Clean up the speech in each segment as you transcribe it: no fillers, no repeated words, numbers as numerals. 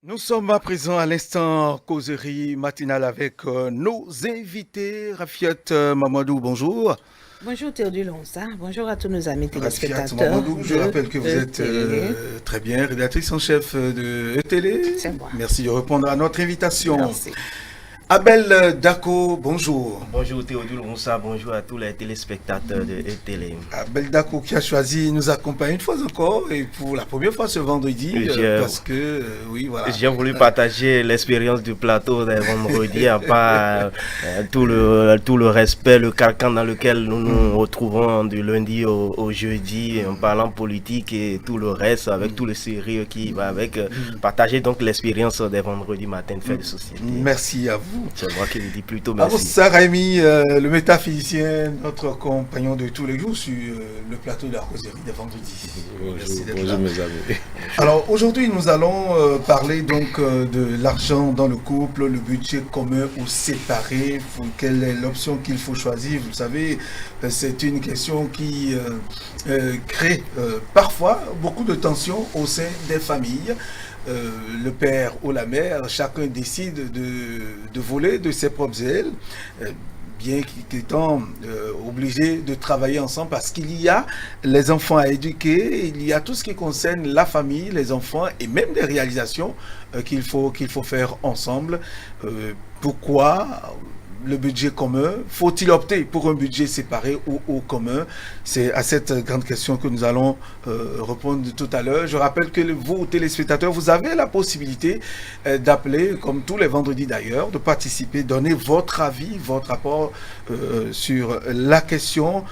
Nous sommes à présent à l'instant causerie matinale avec nos invités. Rafiat Mamadou, bonjour. Bonjour Théodule Ronsa, bonjour à tous nos amis Rafiat téléspectateurs Mamadou, je de rappelle que vous êtes Télé. très bien rédactrice en chef de Télé. C'est moi. Merci de répondre à notre invitation. Merci. Abel Dako, bonjour. Bonjour Théodule Roussa, bonjour à tous les téléspectateurs de ETL. Abel Dako qui a choisi nous accompagner une fois encore et pour la première fois ce vendredi parce que oui voilà. J'ai voulu partager l'expérience du plateau des vendredis à part tout le respect, le carcan dans lequel nous nous retrouvons du lundi au jeudi en parlant politique et tout le reste avec tout le sérieux qui va avec. Partager donc l'expérience des vendredis matin de fête de société. Merci à vous. C'est moi qui le dis plutôt merci. Sarami, le métaphysicien, notre compagnon de tous les jours sur le plateau de la causerie des vendredis. Bonjour mes amis. Alors aujourd'hui nous allons parler donc de l'argent dans le couple, le budget commun ou séparé, quelle est l'option qu'il faut choisir. Vous savez, c'est une question qui crée parfois beaucoup de tensions au sein des familles. Le père ou la mère, chacun décide de voler de ses propres ailes, bien qu'étant obligé de travailler ensemble parce qu'il y a les enfants à éduquer, il y a tout ce qui concerne la famille, les enfants et même des réalisations qu'il faut faire ensemble. Pourquoi le budget commun? Faut-il opter pour un budget séparé ou au commun? C'est à cette grande question que nous allons répondre tout à l'heure. Je rappelle que vous, téléspectateurs, vous avez la possibilité d'appeler, comme tous les vendredis d'ailleurs, de participer, donner votre avis, votre rapport sur la question.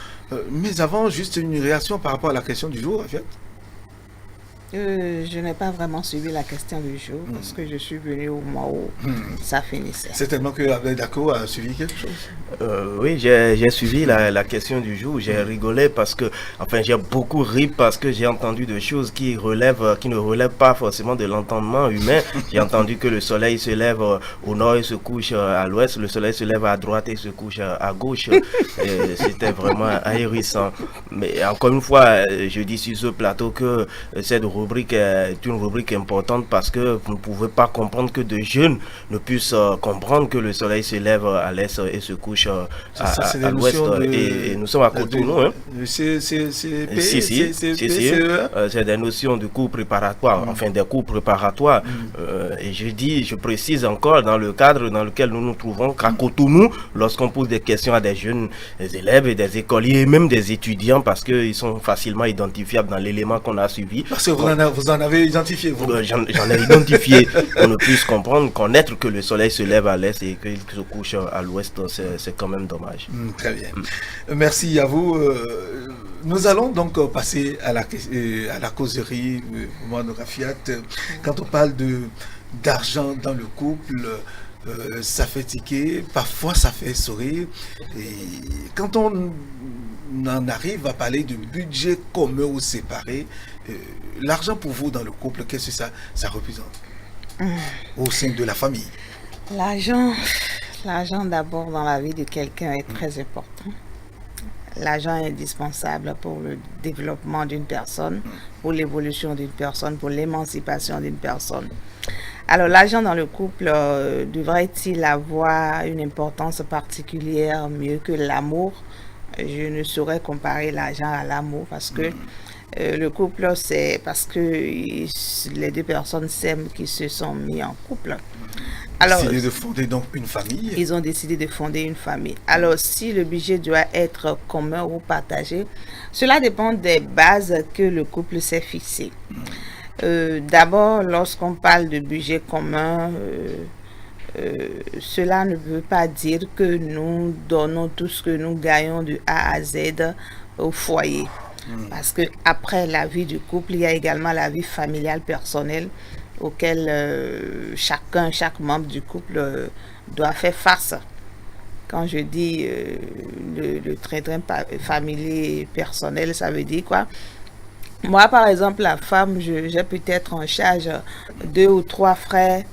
Mais avant, juste une réaction par rapport à la question du jour, en fait. Je n'ai pas vraiment suivi la question du jour parce que je suis venu au moment où ça finissait. C'est tellement que Abel Dako a suivi quelque chose. Oui, j'ai suivi la question du jour. J'ai rigolé parce que, enfin, j'ai beaucoup ri parce que j'ai entendu des choses qui ne relèvent pas forcément de l'entendement humain. J'ai entendu que le soleil se lève au nord et se couche à l'ouest, le soleil se lève à droite et se couche à gauche. C'était vraiment ahurissant. Mais encore une fois, je dis sur ce plateau que cette rubrique est une rubrique importante parce que vous ne pouvez pas comprendre que de jeunes ne puissent comprendre que le soleil se lève à l'est et se couche à l'ouest. Et nous sommes à Cotonou. C'est des notions de cours préparatoires, enfin des cours préparatoires. Et je précise encore dans le cadre dans lequel nous nous trouvons qu'à Cotonou, lorsqu'on pose des questions à des jeunes des élèves et des écoliers et même des étudiants, parce qu'ils sont facilement identifiables dans l'élément qu'on a suivi. Parce que vous en avez identifié, vous. J'en ai identifié qu'on ne puisse comprendre, connaître que le soleil se lève à l'est et qu'il se couche à l'ouest, c'est quand même dommage. Très bien. Merci à vous. Nous allons donc passer à la causerie, Mohamed Rafiat. Quand on parle d'argent dans le couple, ça fait tiquer, parfois ça fait sourire. Et quand on en arrive à parler de budget commun ou séparé, l'argent pour vous dans le couple, qu'est-ce que ça représente au sein de la famille? L'argent d'abord dans la vie de quelqu'un est très important. L'argent est indispensable pour le développement d'une personne, pour l'évolution d'une personne, pour l'émancipation d'une personne. Alors l'argent dans le couple devrait-il avoir une importance particulière mieux que l'amour? Je ne saurais comparer l'argent à l'amour parce que le couple, c'est parce que les deux personnes s'aiment qui se sont mis en couple. Alors, décidé de fonder donc une famille. Ils ont décidé de fonder une famille. Alors, si le budget doit être commun ou partagé, cela dépend des bases que le couple s'est fixées. D'abord, lorsqu'on parle de budget commun, cela ne veut pas dire que nous donnons tout ce que nous gagnons de A à Z au foyer. Parce que après la vie du couple, il y a également la vie familiale personnelle auquel chaque membre du couple doit faire face. Quand je dis le train-train familier personnel, ça veut dire quoi? Moi, par exemple, la femme, j'ai peut-être en charge 2 ou 3 frères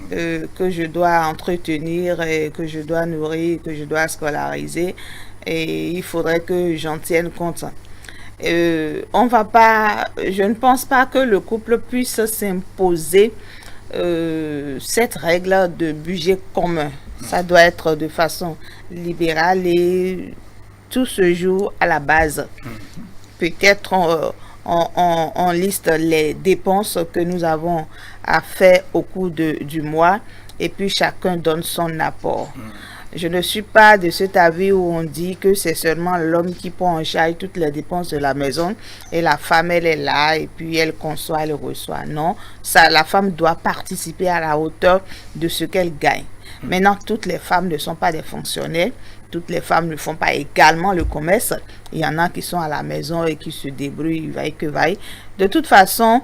que je dois entretenir, et que je dois nourrir, que je dois scolariser. Et il faudrait que j'en tienne compte. Je ne pense pas que le couple puisse s'imposer cette règle de budget commun. Ça doit être de façon libérale et tout se joue à la base. Peut-être on liste les dépenses que nous avons à faire au cours du mois et puis chacun donne son apport. Je ne suis pas de cet avis où on dit que c'est seulement l'homme qui prend en charge toutes les dépenses de la maison et la femme, elle est là et puis elle conçoit, elle reçoit. Non, ça, la femme doit participer à la hauteur de ce qu'elle gagne. Maintenant, toutes les femmes ne sont pas des fonctionnaires. Toutes les femmes ne font pas également le commerce. Il y en a qui sont à la maison et qui se débrouillent, vaille que vaille. De toute façon,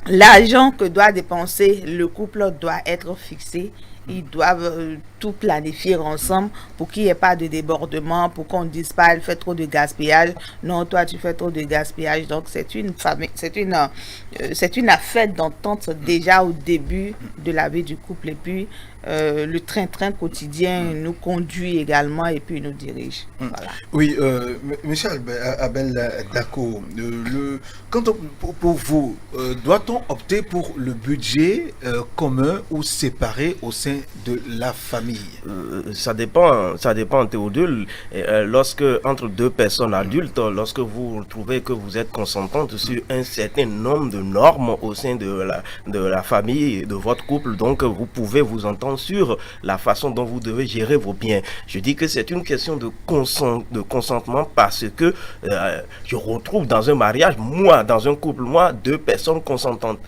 l'argent que doit dépenser le couple doit être fixé. Ils doivent tout planifier ensemble pour qu'il n'y ait pas de débordement, pour qu'on ne dise pas elle fait trop de gaspillage. Non, toi tu fais trop de gaspillage. Donc c'est une affaire d'entente déjà au début de la vie du couple. Et puis le train-train quotidien nous conduit également et puis nous dirige. Voilà. Oui, Michel Abel Dako, pour vous, doit-on opter pour le budget commun ou séparé au sein de la famille? Ça dépend, Théodule. Lorsque, entre deux personnes adultes, lorsque vous trouvez que vous êtes consentantes sur un certain nombre de normes au sein de la famille, de votre couple, donc vous pouvez vous entendre sur la façon dont vous devez gérer vos biens. Je dis que c'est une question de consentement parce que je retrouve dans un mariage, dans un couple, deux personnes consentantes.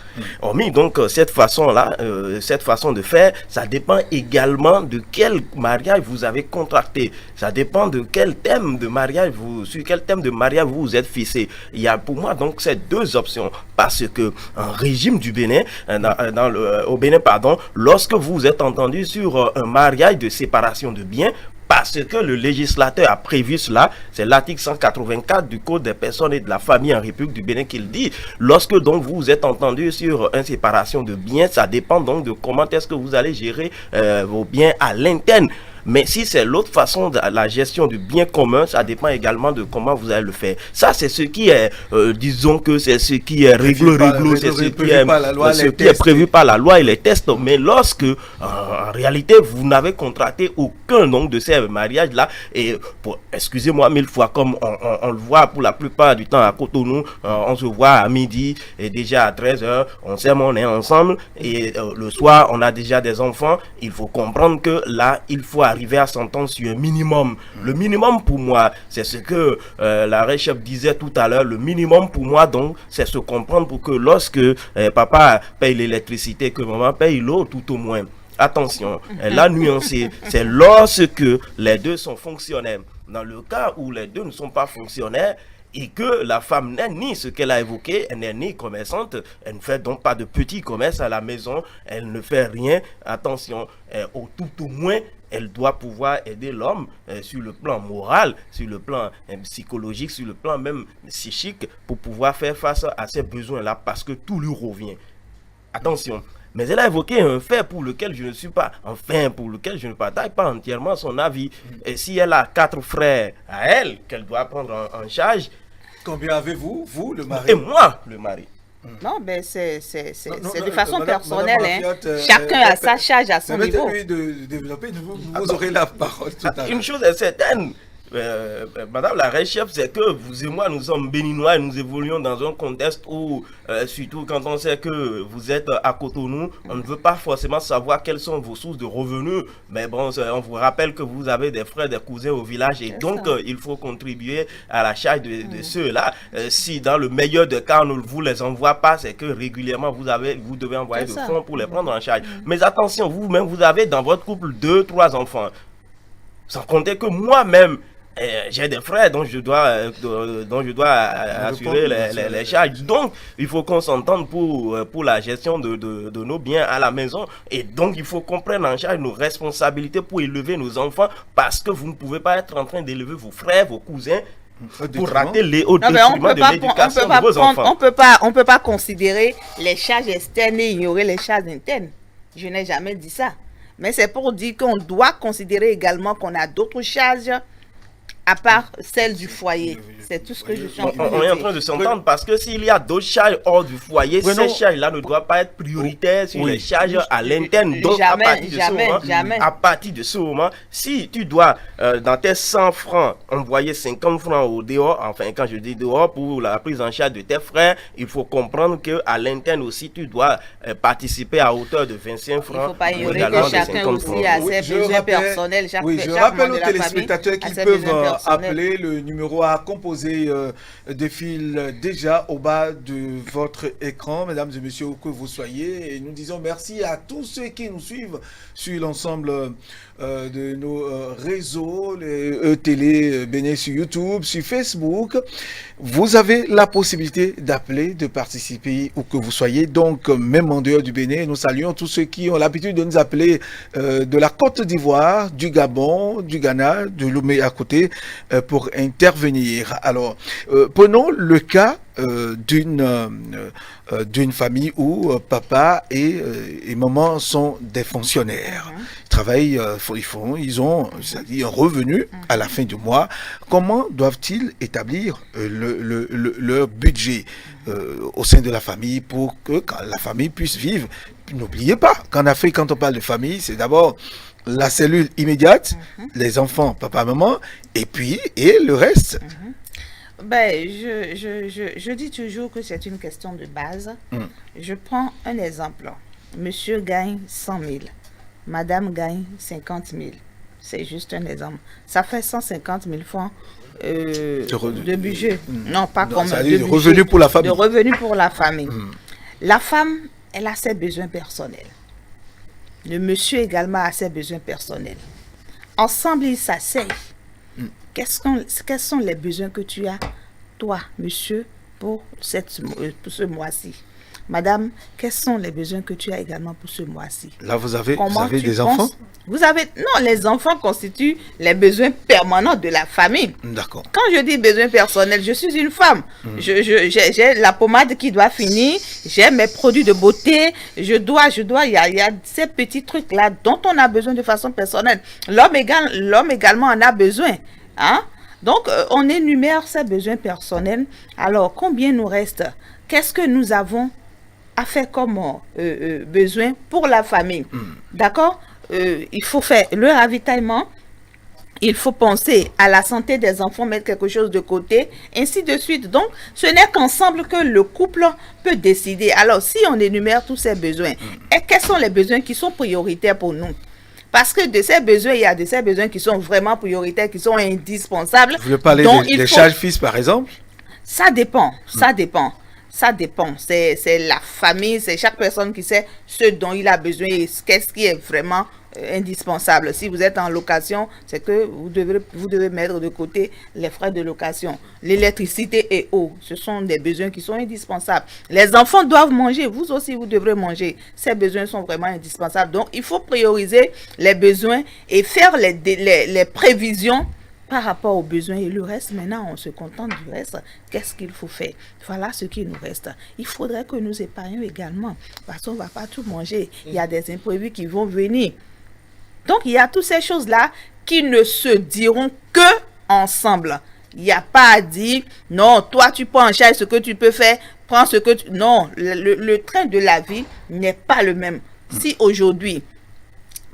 Hormis donc cette façon-là, cette façon de faire, ça dépend également de quel mariage vous avez contracté. Ça dépend de quel thème de mariage sur quel thème de mariage vous vous êtes fixé. Il y a pour moi donc ces deux options parce que en régime du Bénin, au Bénin, lorsque vous êtes entendu sur un mariage de séparation de biens, parce que le législateur a prévu cela, c'est l'article 184 du Code des personnes et de la famille en République du Bénin qui le dit. Lorsque donc vous êtes entendu sur une séparation de biens, ça dépend donc de comment est-ce que vous allez gérer vos biens à l'interne. Mais si c'est l'autre façon de la gestion du bien commun, ça dépend également de comment vous allez le faire. Ça, c'est ce qui est, disons que c'est ce qui est réglo, c'est ce qui est prévu par la loi et les tests. Mais lorsque, en réalité, vous n'avez contracté aucun nombre de ces mariages-là, et excusez-moi mille fois, comme on le voit pour la plupart du temps à Cotonou, on se voit à midi et déjà à 13h, on s'aime, on est ensemble, et le soir, on a déjà des enfants. Il faut comprendre que là, il faut arriver à s'entendre sur un minimum. Le minimum pour moi, c'est ce que la Réchef disait tout à l'heure. Le minimum pour moi, donc, c'est se comprendre pour que lorsque papa paye l'électricité, que maman paye l'eau, tout au moins. Attention, la nuancée, c'est lorsque les deux sont fonctionnaires. Dans le cas où les deux ne sont pas fonctionnaires, et que la femme n'est ni ce qu'elle a évoqué, elle n'est ni commerçante, elle ne fait donc pas de petit commerce à la maison, elle ne fait rien. Attention, tout au moins, elle doit pouvoir aider l'homme sur le plan moral, sur le plan psychologique, sur le plan même psychique, pour pouvoir faire face à ces besoins-là, parce que tout lui revient. Attention. Mais elle a évoqué un fait pour lequel je ne partage pas entièrement son avis. Et si elle a 4 frères à elle, qu'elle doit prendre en charge. Combien avez-vous, vous, le mari? Et moi, le mari. Non, mais c'est de façon personnelle. Chacun a sa charge à son niveau. Permettez-lui de développer, vous aurez la parole tout à l'heure. Une chose est certaine. Madame la Réchef, c'est que vous et moi, nous sommes béninois et nous évoluons dans un contexte où, surtout quand on sait que vous êtes à Cotonou, on ne veut pas forcément savoir quelles sont vos sources de revenus. Mais bon, on vous rappelle que vous avez des frères, des cousins au village et donc il faut contribuer à la charge de ceux-là. Si dans le meilleur des cas, on ne vous les envoie pas, c'est que régulièrement vous devez envoyer des fonds pour les prendre en charge. Mais attention, vous-même, vous avez dans votre couple 2, 3 enfants. Sans compter que moi-même, j'ai des frères dont je dois assurer les charges. Donc, il faut qu'on s'entende pour la gestion de nos biens à la maison. Et donc, il faut qu'on prenne en charge nos responsabilités pour élever nos enfants, parce que vous ne pouvez pas être en train d'élever vos frères, vos cousins, pour rater au détriment de l'éducation de vos enfants. On peut pas considérer les charges externes et ignorer les charges internes. Je n'ai jamais dit ça. Mais c'est pour dire qu'on doit considérer également qu'on a d'autres charges à part celle du foyer. C'est tout ce que je suis en train de dire. On est en train de s'entendre parce que s'il y a d'autres charges hors du foyer, ces charges-là ne doivent pas être prioritaires sur les charges à l'interne. Donc, à partir de ce moment, si tu dois, dans tes 100 francs, envoyer 50 francs au dehors, enfin, quand je dis dehors, pour la prise en charge de tes frères, il faut comprendre qu'à l'interne aussi, tu dois participer à hauteur de 25 francs. Il ne faut pas ignorer que chacun aussi a ses besoins personnels. Je rappelle aux téléspectateurs qu'ils peuvent appeler le numéro à composer défile déjà au bas de votre écran, mesdames et messieurs, où que vous soyez. Et nous disons merci à tous ceux qui nous suivent sur l'ensemble de nos réseaux, les E-Télé Bénin sur YouTube, sur Facebook. Vous avez la possibilité d'appeler, de participer où que vous soyez. Donc, même en dehors du Bénin, nous saluons tous ceux qui ont l'habitude de nous appeler de la Côte d'Ivoire, du Gabon, du Ghana, de Lomé à côté, pour intervenir. Alors, prenons le cas d'une famille où papa et maman sont des fonctionnaires. Ils travaillent, ils ont c'est-à-dire un revenu à la fin du mois. Comment doivent-ils établir leur budget au sein de la famille pour que la famille puisse vivre? N'oubliez pas qu'en Afrique, quand on parle de famille, c'est d'abord la cellule immédiate, les enfants, papa, maman, et le reste. Ben, je dis toujours que c'est une question de base. Je prends un exemple. Monsieur gagne 100 000. Madame gagne 50 000. C'est juste un exemple. Ça fait 150 000 francs de budget. Non, pas comme de revenu pour la famille. De revenu pour la famille. La femme, elle a ses besoins personnels. Le monsieur également a ses besoins personnels. Ensemble, ils s'asseyent. Quels sont les besoins que tu as, toi, monsieur, pour ce mois-ci? Madame, quels sont les besoins que tu as également pour ce mois-ci? Là, vous avez des enfants? Non, les enfants constituent les besoins permanents de la famille. D'accord. Quand je dis besoins personnels, je suis une femme. J'ai la pommade qui doit finir, j'ai mes produits de beauté, il y a ces petits trucs-là dont on a besoin de façon personnelle. L'homme également en a besoin. Hein? Donc, on énumère ces besoins personnels. Alors, combien nous reste? Qu'est-ce que nous avons à faire comme besoin pour la famille? D'accord? Il faut faire le ravitaillement. Il faut penser à la santé des enfants, mettre quelque chose de côté, ainsi de suite. Donc, ce n'est qu'ensemble que le couple peut décider. Alors, si on énumère tous ces besoins, et quels sont les besoins qui sont prioritaires pour nous? Parce que de ces besoins, il y a de ces besoins qui sont vraiment prioritaires, qui sont indispensables. Vous voulez parler des charges fixes, par exemple? Ça dépend. C'est la famille, c'est chaque personne qui sait ce dont il a besoin et qu'est-ce qui est vraiment indispensable. Si vous êtes en location, c'est que vous devez mettre de côté les frais de location. L'électricité et eau, ce sont des besoins qui sont indispensables. Les enfants doivent manger, vous aussi vous devrez manger. Ces besoins sont vraiment indispensables. Donc, il faut prioriser les besoins et faire les prévisions par rapport aux besoins. Et le reste, maintenant, on se contente du reste. Qu'est-ce qu'il faut faire? Voilà ce qui nous reste. Il faudrait que nous épargnions également, parce qu'on ne va pas tout manger. Il y a des imprévus qui vont venir. Donc, il y a toutes ces choses-là qui ne se diront que ensemble. Il n'y a pas à dire, non, toi, tu prends en charge ce que tu peux faire, prends ce que tu... Non, le train de la vie n'est pas le même. Si aujourd'hui,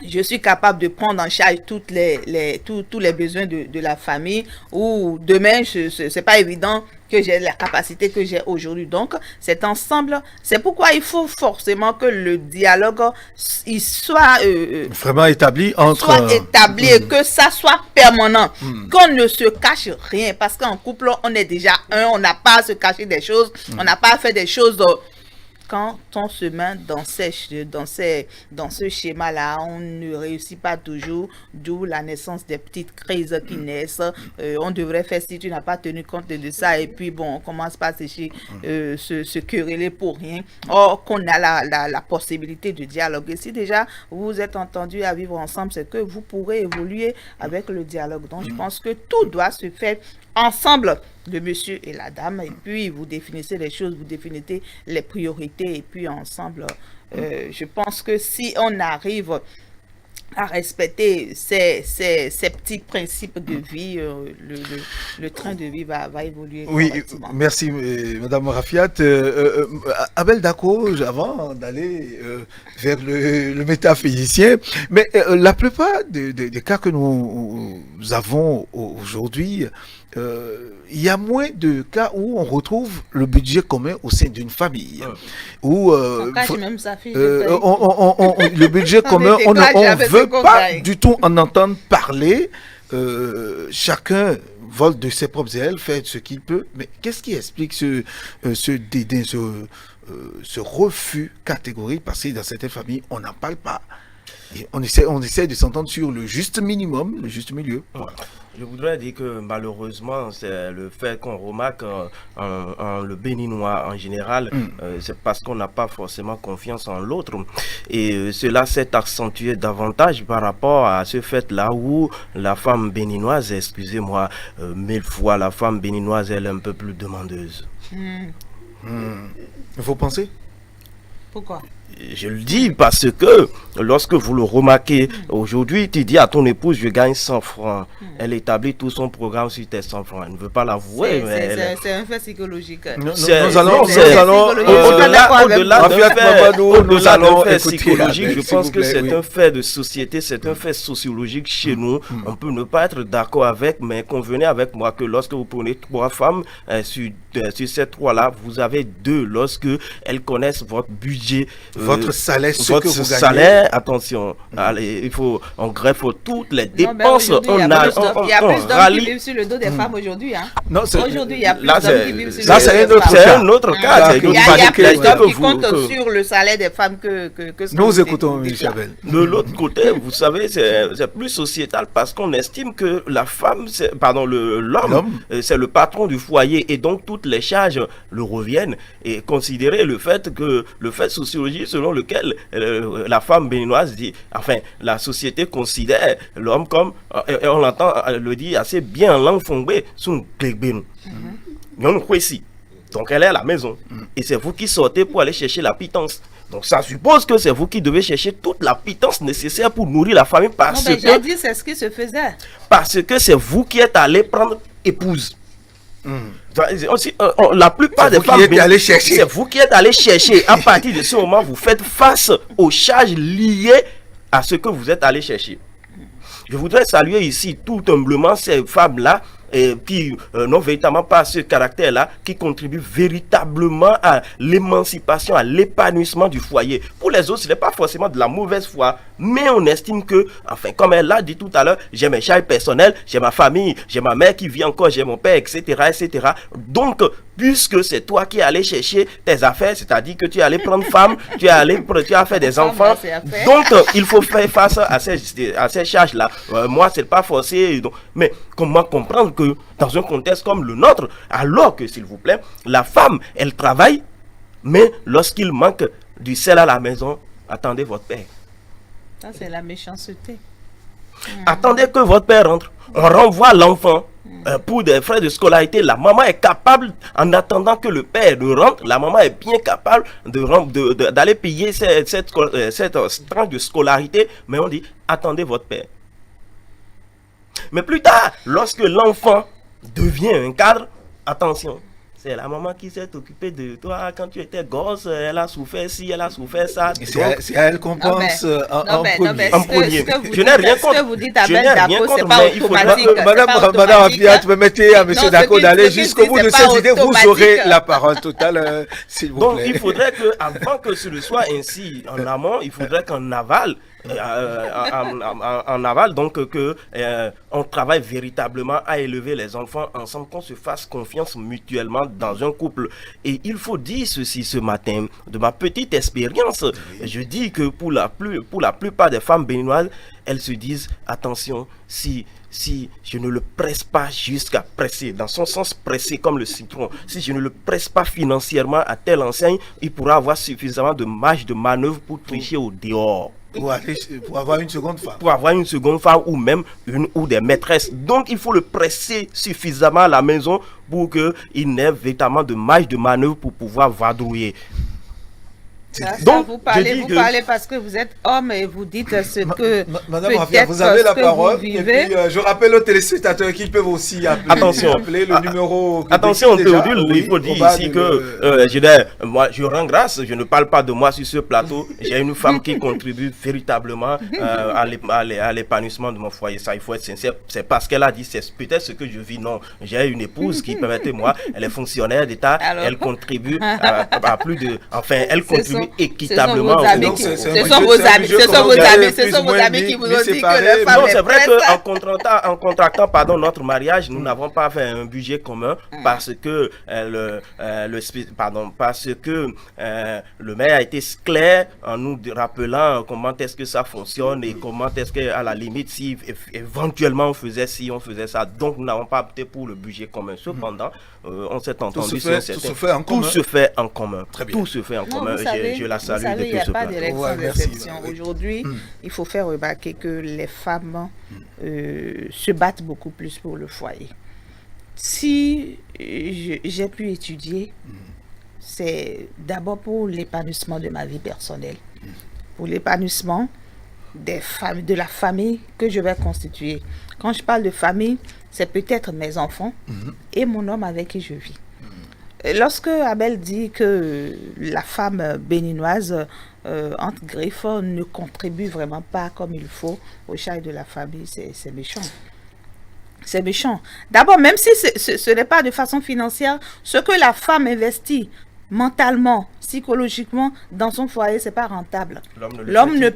je suis capable de prendre en charge tous les besoins de la famille, ou demain, ce n'est pas évident que j'ai la capacité que j'ai aujourd'hui. Donc, c'est ensemble. C'est pourquoi il faut forcément que le dialogue il soit vraiment établi et que ça soit permanent. Qu'on ne se cache rien. Parce qu'en couple, on est déjà on n'a pas à se cacher des choses. On n'a pas à faire des choses... Quand on se met dans ce schéma-là, on ne réussit pas toujours, d'où la naissance des petites crises qui naissent. On devrait faire si tu n'as pas tenu compte de ça, et puis bon, on commence pas à se quereller pour rien. Or, qu'on a la possibilité de dialoguer. Si déjà vous êtes entendus à vivre ensemble, c'est que vous pourrez évoluer avec le dialogue. Donc, je pense que tout doit se faire ensemble, le monsieur et la dame, et puis vous définissez les choses, vous définissez les priorités, et puis ensemble, je pense que si on arrive à respecter ces petits principes de vie, le train de vie va évoluer. Oui, merci Madame Rafiat. Abel Dako, avant d'aller vers le métaphysicien, mais la plupart des cas que nous avons aujourd'hui, il y a moins de cas où on retrouve le budget commun au sein d'une famille. Où, le budget commun, on ne veut pas du tout en entendre parler. Chacun vole de ses propres ailes, fait ce qu'il peut. Mais qu'est-ce qui explique ce dédain, ce refus catégorique? Parce que dans certaines familles, on n'en parle pas. Et on essaie de s'entendre sur le juste minimum, le juste milieu. Voilà. Je voudrais dire que malheureusement, c'est le fait qu'on remarque le béninois en général, c'est parce qu'on n'a pas forcément confiance en l'autre. Et cela s'est accentué davantage par rapport à ce fait-là où la femme béninoise, excusez-moi, 1000 fois, la femme béninoise, elle est un peu plus demandeuse. Vous pensez? Pourquoi? Je le dis parce que lorsque vous le remarquez, aujourd'hui, tu dis à ton épouse, je gagne 100 francs. Elle établit tout son programme sur tes 100 francs. Elle ne veut pas l'avouer. C'est un fait psychologique. Nous allons au-delà d'un fait psychologique, je pense que c'est un fait de société, c'est un fait sociologique chez nous. On peut ne pas être d'accord avec, mais convenez avec moi que lorsque vous prenez 3 femmes, sur ces 3-là, vous avez 2 lorsque elles connaissent votre budget. Votre salaire, ce que vous gagnez. Salaire, attention, allez, on greffe toutes les dépenses. Il y a plus d'hommes qui vivent sur le dos des femmes aujourd'hui. Aujourd'hui, il y a plus d'hommes qui vivent sur le dos des femmes. C'est un autre cas. Il y a plus d'hommes qui comptent sur le salaire des femmes que ce que nous écoutons, Isabelle. De l'autre côté, vous savez, c'est plus sociétal parce qu'on estime que la femme, l'homme, c'est le patron du foyer et donc toutes les charges le reviennent et considérer le fait sociologique selon lequel la femme béninoise dit, enfin, la société considère l'homme comme, et on l'entend le dire assez bien en langue fongbe, son clébénou. Donc elle est à la maison et c'est vous qui sortez pour aller chercher la pitance. Donc ça suppose que c'est vous qui devez chercher toute la pitance nécessaire pour nourrir la famille parce que... j'ai dit c'est ce qui se faisait. Parce que c'est vous qui êtes allé prendre épouse. La plupart des femmes, c'est vous qui êtes allé chercher. À partir de ce moment, vous faites face aux charges liées à ce que vous êtes allé chercher. Je voudrais saluer ici tout humblement ces femmes-là qui n'ont véritablement pas ce caractère-là, qui contribuent véritablement à l'émancipation, à l'épanouissement du foyer. Pour les autres, ce n'est pas forcément de la mauvaise foi, mais on estime que, enfin, comme elle l'a dit tout à l'heure, j'ai mes charges personnelles, j'ai ma famille, j'ai ma mère qui vit encore, j'ai mon père, etc., etc. Donc, puisque c'est toi qui es allé chercher tes affaires, c'est-à-dire que tu es allé prendre femme, tu as fait des enfants, donc il faut faire face à ces charges-là. Moi, c'est pas forcé, donc, mais comment comprendre que dans un contexte comme le nôtre, alors que, s'il vous plaît, la femme, elle travaille, mais lorsqu'il manque du sel à la maison, attendez votre père. Ça, c'est la méchanceté. Attendez que votre père rentre. On renvoie l'enfant pour des frais de scolarité. La maman est capable, en attendant que le père rentre, la maman est bien capable d'aller payer cette tranche de scolarité. Mais on dit, attendez votre père. Mais plus tard, lorsque l'enfant devient un cadre, attention, c'est la maman qui s'est occupée de toi quand tu étais gosse, elle a souffert ci, elle a souffert ça. C'est à elle qu'on pense en premier. Je n'ai rien contre. Ce que vous dites à Ben Dako, c'est pas automatique. Madame Rafiat, permettez à M. Dako d'aller jusqu'au bout de cette idée. Vous aurez la parole tout à l'heure, s'il vous plaît. Donc il faudrait qu'avant que ce ne soit ainsi en amont, il faudrait qu'en aval, donc que on travaille véritablement à élever les enfants ensemble, qu'on se fasse confiance mutuellement dans un couple. Et il faut dire ceci ce matin, de ma petite expérience, je dis que pour la plupart des femmes béninoises, elles se disent, attention, si je ne le presse pas jusqu'à presser, dans son sens presser comme le citron, si je ne le presse pas financièrement à telle enseigne, il pourra avoir suffisamment de marge de manœuvre pour tricher au dehors. Pour avoir une seconde femme. Pour avoir une seconde femme ou même une ou des maîtresses. Donc il faut le presser suffisamment à la maison pour qu'il n'ait véritablement de marge de manœuvre pour pouvoir vadrouiller. Donc, vous je dis parlez parce que vous êtes homme et vous dites ce que Madame Rafia, vous avez la parole. Et puis, je rappelle aux téléspectateurs qu'ils peuvent aussi appeler le numéro. Attention, Théodule, il faut dire ici que moi, je rends grâce, je ne parle pas de moi sur ce plateau. J'ai une femme qui contribue véritablement à l'épanouissement de mon foyer. Ça, il faut être sincère. C'est parce qu'elle a dit, c'est peut-être ce que je vis. Non, j'ai une épouse qui, permettez-moi, elle est fonctionnaire d'État, elle contribue à plus de. Enfin, elle contribue équitablement. Ce sont vos amis qui vous ont dit que le femme. Non, c'est vrai qu'en contractant notre mariage, nous n'avons pas fait un budget commun parce que le maire a été clair en nous rappelant comment est-ce que ça fonctionne et comment est-ce qu'à la limite, si éventuellement on faisait ça. Donc, nous n'avons pas opté pour le budget commun. Cependant, on s'est entendu sur tout se fait en commun. Très bien. Tout se fait en commun. Je la salue depuis depuis ce plateau. Il n'y a pas d'exception. Aujourd'hui, il faut faire remarquer que les femmes se battent beaucoup plus pour le foyer. Si j'ai pu étudier, c'est d'abord pour l'épanouissement de ma vie personnelle, pour l'épanouissement de la famille que je vais constituer. Quand je parle de famille, c'est peut-être mes enfants et mon homme avec qui je vis. Lorsque Abel dit que la femme béninoise, entre griffes, ne contribue vraiment pas comme il faut au charge de la famille, c'est méchant. C'est méchant. D'abord, même si ce n'est pas de façon financière, ce que la femme investit mentalement, psychologiquement, dans son foyer, c'est pas rentable. L'homme ne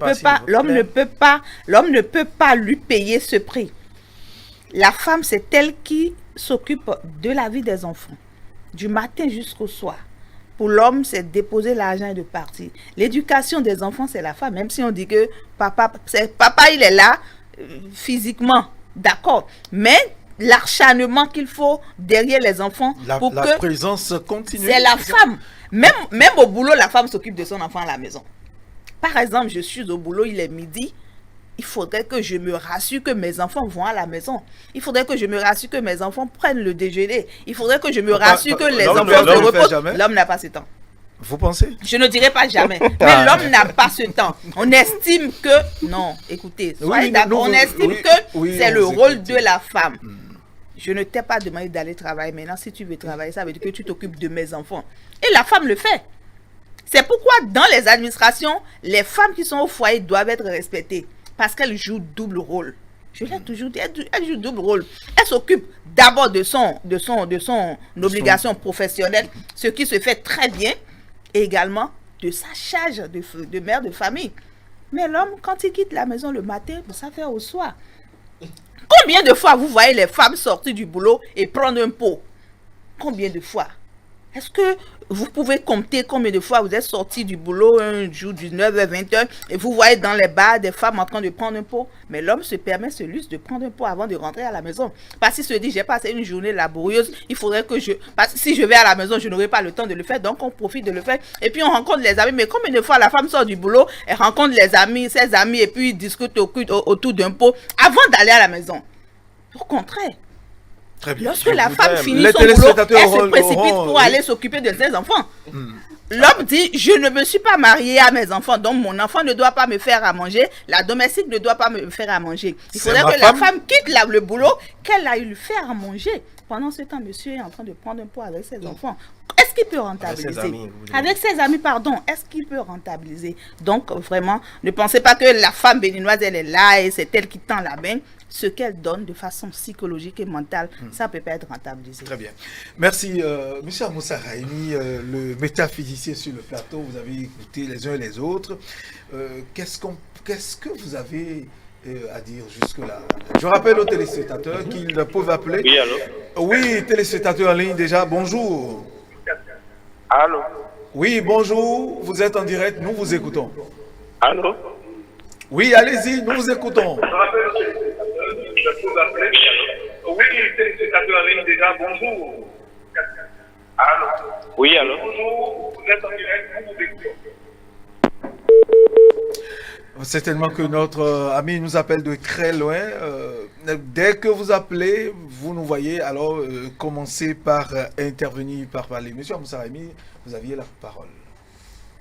peut pas lui payer ce prix. La femme, c'est elle qui s'occupe de la vie des enfants, du matin jusqu'au soir. Pour l'homme, c'est déposer l'argent et de partir. L'éducation des enfants, c'est la femme. Même si on dit que papa, il est là physiquement, d'accord. Mais l'acharnement qu'il faut derrière les enfants la présence continue. C'est la femme. Même au boulot, la femme s'occupe de son enfant à la maison. Par exemple, je suis au boulot, il est midi. Il faudrait que je me rassure que mes enfants vont à la maison. Il faudrait que je me rassure que mes enfants prennent le déjeuner. Il faudrait que je me rassure que les enfants se reposent. L'homme n'a pas ce temps. Vous pensez? Je ne dirais pas jamais. Mais l'homme n'a pas ce temps. On estime que... Non, écoutez, soyez d'accord. On estime que c'est le rôle de la femme. Je ne t'ai pas demandé d'aller travailler. Maintenant, si tu veux travailler, ça veut dire que tu t'occupes de mes enfants. Et la femme le fait. C'est pourquoi dans les administrations, les femmes qui sont au foyer doivent être respectées. Parce qu'elle joue double rôle. Je l'ai toujours dit, elle joue double rôle. Elle s'occupe d'abord de son obligation professionnelle, ce qui se fait très bien, et également de sa charge de mère de famille. Mais l'homme, quand il quitte la maison le matin, ça fait au soir. Combien de fois vous voyez les femmes sortir du boulot et prendre un pot? Combien de fois? Est-ce que vous pouvez compter combien de fois vous êtes sorti du boulot un jour du 9h à 20h et vous voyez dans les bars des femmes en train de prendre un pot? Mais l'homme se permet ce luxe de prendre un pot avant de rentrer à la maison. Parce qu'il se dit, j'ai passé une journée laborieuse, il faudrait que parce que si je vais à la maison, je n'aurai pas le temps de le faire, donc on profite de le faire. Et puis on rencontre les amis. Mais combien de fois la femme sort du boulot, elle rencontre les amis, ses amis, et puis ils discutent autour d'un pot avant d'aller à la maison? Au contraire. Lorsque la femme finit son boulot, elle se précipite pour aller s'occuper de ses enfants. L'homme dit, je ne me suis pas marié à mes enfants, donc mon enfant ne doit pas me faire à manger, la domestique ne doit pas me faire à manger. Il faudrait que la femme quitte le boulot, qu'elle aille lui faire à manger. Pendant ce temps, monsieur est en train de prendre un pot avec ses enfants. Est-ce qu'il peut rentabiliser? Avec ses amis, pardon. Est-ce qu'il peut rentabiliser? Donc, vraiment, ne pensez pas que la femme béninoise, elle est là et c'est elle qui tend la main. Ce qu'elle donne de façon psychologique et mentale, ça peut pas être rentabilisé. Très bien. Merci. Monsieur Moussa Raimi, le métaphysicien sur le plateau, vous avez écouté les uns et les autres. Qu'est-ce que vous avez à dire jusque-là? Je rappelle aux téléspectateurs qu'ils peuvent appeler. Oui, allô? Oui, téléspectateurs en ligne déjà, bonjour. Allô? Oui, bonjour, vous êtes en direct, nous vous écoutons. Allô? Oui, allez-y, nous vous écoutons. Oui, téléspectateurs en ligne déjà, bonjour. Allô? Oui, allô? Bonjour, vous êtes en direct, nous vous écoutons. Certainement que notre ami nous appelle de très loin. Dès que vous appelez, vous nous voyez, alors commencez par intervenir, par parler. Monsieur Moussa Raimi, vous aviez la parole.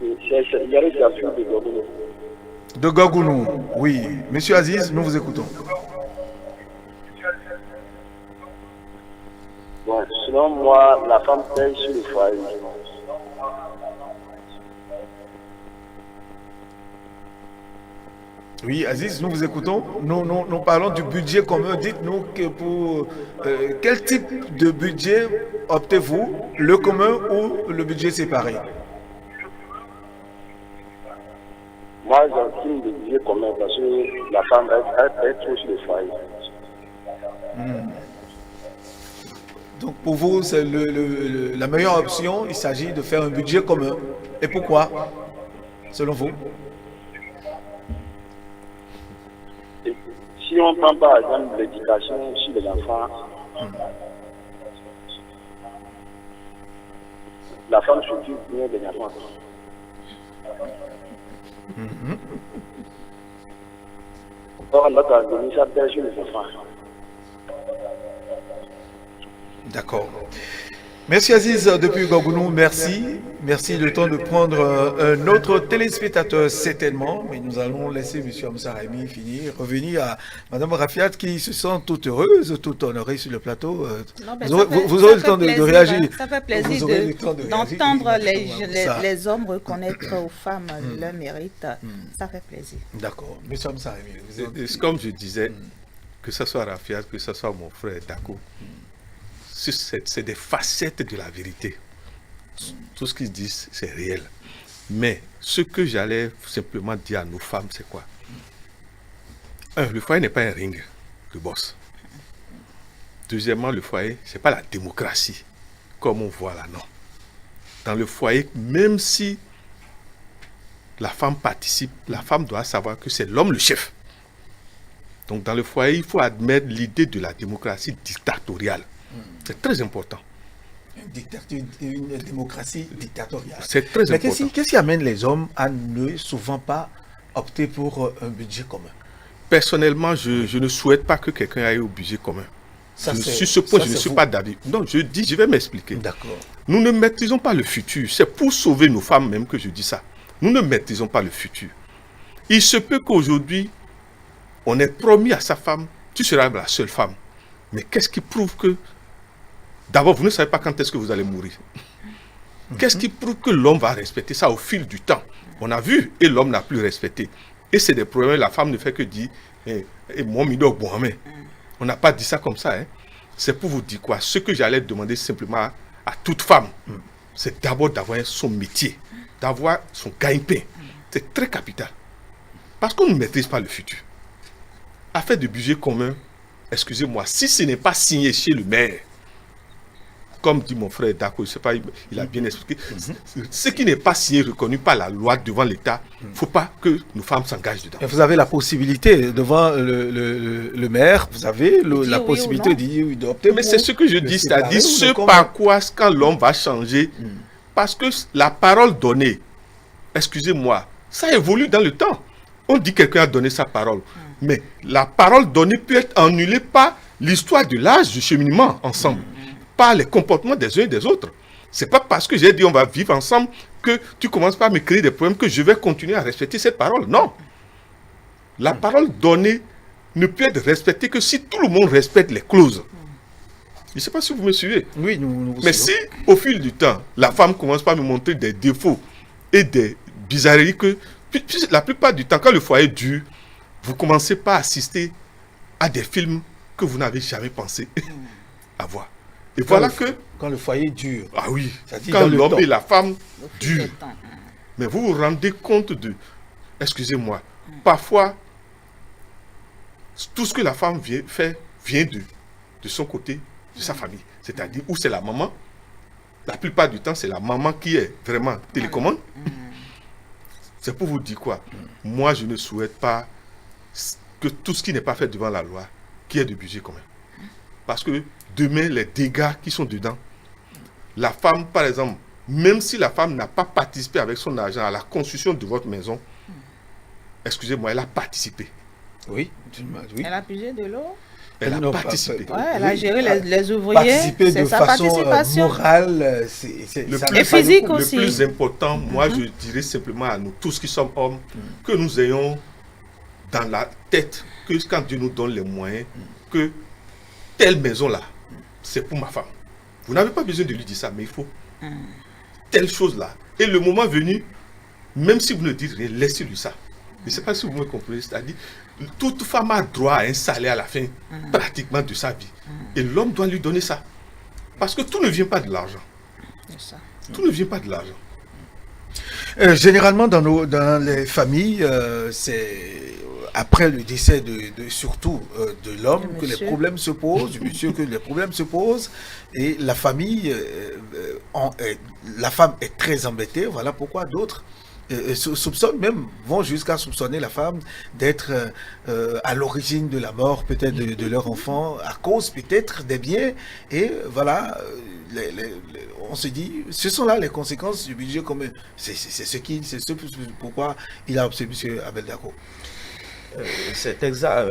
C'est Yari Gassou de Gabon. De Gagounou, oui. Monsieur Aziz, nous vous écoutons. Bon, selon moi, la femme paye sur le foyer. Oui, Aziz, nous vous écoutons. Nous parlons du budget commun. Dites-nous que pour quel type de budget optez-vous, le commun ou le budget séparé? Moi, j'estime le budget commun parce que la femme, elle trop sur le foyer. Donc pour vous, c'est la meilleure option. Il s'agit de faire un budget commun. Et pourquoi, selon vous? Et si on prend par exemple l'éducation sur les enfants, la femme s'occupe bien des enfants. Or, notre organisation paye sur les enfants. D'accord. Merci Aziz depuis Gagounou, merci. Merci, le temps de prendre un autre téléspectateur certainement, mais nous allons laisser M. Amsa Raimi finir, revenir à Mme Rafiat qui se sent toute heureuse, toute honorée sur le plateau. Vous aurez le temps de réagir. Ça fait plaisir d'entendre les hommes reconnaître aux femmes leur mérite. Ça fait plaisir. D'accord. M. Amsa Raimi, comme je disais, que ce soit Rafiat, que ce soit mon frère Dako, c'est des facettes de la vérité. Tout ce qu'ils disent, c'est réel. Mais ce que j'allais simplement dire à nos femmes, c'est quoi? Le foyer n'est pas un ring de boss. Deuxièmement, le foyer, ce n'est pas la démocratie, comme on voit là, non. Dans le foyer, même si la femme participe, la femme doit savoir que c'est l'homme le chef. Donc dans le foyer, il faut admettre l'idée de la démocratie dictatoriale. C'est très important. Une démocratie dictatoriale. C'est très important. Mais qu'est-ce qui amène les hommes à ne souvent pas opter pour un budget commun? Personnellement, je ne souhaite pas que quelqu'un aille au budget commun. Sur ce point, je ne suis pas d'avis. Non, je vais m'expliquer. D'accord. Nous ne maîtrisons pas le futur. C'est pour sauver nos femmes même que je dis ça. Nous ne maîtrisons pas le futur. Il se peut qu'aujourd'hui, on ait promis à sa femme, tu seras la seule femme. Mais qu'est-ce qui prouve que... D'abord, vous ne savez pas quand est-ce que vous allez mourir. Qu'est-ce qui prouve que l'homme va respecter ça au fil du temps? On a vu, et l'homme n'a plus respecté. Et c'est des problèmes, la femme ne fait que dire, mon mido, bon, mais on n'a pas dit ça comme ça. Hein. C'est pour vous dire quoi? Ce que j'allais demander simplement à toute femme, c'est d'abord d'avoir son métier, d'avoir son gagne-pain. C'est très capital. Parce qu'on ne maîtrise pas le futur. Affaire de budget commun, excusez-moi, si ce n'est pas signé chez le maire, comme dit mon frère Dako, je sais pas, il a bien expliqué, ce qui n'est pas signé, reconnu par la loi devant l'État, il ne faut pas que nos femmes s'engagent dedans. Et vous avez la possibilité, devant le maire, vous avez la possibilité d'opter. Mais c'est ce que je dis, c'est-à-dire ce par quoi, quand l'homme va changer, parce que la parole donnée, excusez-moi, ça évolue dans le temps. On dit que quelqu'un a donné sa parole, mais la parole donnée peut être annulée par l'histoire de l'âge du cheminement ensemble. Par les comportements des uns et des autres. C'est pas parce que j'ai dit on va vivre ensemble que tu commences pas à me créer des problèmes que je vais continuer à respecter cette parole. Non. La parole donnée ne peut être respectée que si tout le monde respecte les clauses. Je ne sais pas si vous me suivez. Oui, nous Mais si, au fil du temps, la femme commence pas à me montrer des défauts et des bizarreries que, la plupart du temps, quand le foyer dure, vous commencez pas à assister à des films que vous n'avez jamais pensé à voir. Et voilà que... Quand le foyer dure. Ah oui, quand l'homme et la femme durent. Mais vous vous rendez compte de... Excusez-moi. Parfois, tout ce que la femme fait vient de son côté, de sa famille. C'est-à-dire où c'est la maman. La plupart du temps, c'est la maman qui est vraiment télécommande. C'est pour vous dire quoi? Moi, je ne souhaite pas que tout ce qui n'est pas fait devant la loi, qu'il y ait de budget commun. Parce que demain, les dégâts qui sont dedans, la femme, par exemple, même si la femme n'a pas participé avec son argent à la construction de votre maison, excusez-moi, elle a participé. Oui. Elle a pigé de l'eau? Elle a Non, participé. Ouais, elle a géré les ouvriers, Participer c'est de sa façon participation. morale, Le ça plus, Et physique le aussi. plus important, moi, je dirais simplement à nous tous qui sommes hommes, que nous ayons dans la tête que quand Dieu nous donne les moyens, que telle maison-là, c'est pour ma femme. Vous n'avez pas besoin de lui dire ça, mais il faut telle chose-là. Et le moment venu, même si vous ne dites rien, laissez-lui ça. Je ne sais pas si vous me comprenez, c'est-à-dire, toute femme a droit à un salaire à la fin, pratiquement de sa vie. Et l'homme doit lui donner ça. Parce que tout ne vient pas de l'argent. C'est ça. Tout ne vient pas de l'argent. Généralement, dans les familles, c'est après le décès surtout de l'homme Du que les monsieur. problèmes se posent, du monsieur que les problèmes se posent, et la famille, la femme est très embêtée. Voilà pourquoi d'autres soupçonnent, même vont jusqu'à soupçonner la femme d'être à l'origine de la mort peut-être de leur enfant, à cause peut-être des biens. Et voilà, on se dit, ce sont là les conséquences du budget commun. C'est ce pourquoi il a observé M. Abel Dako. C'est exact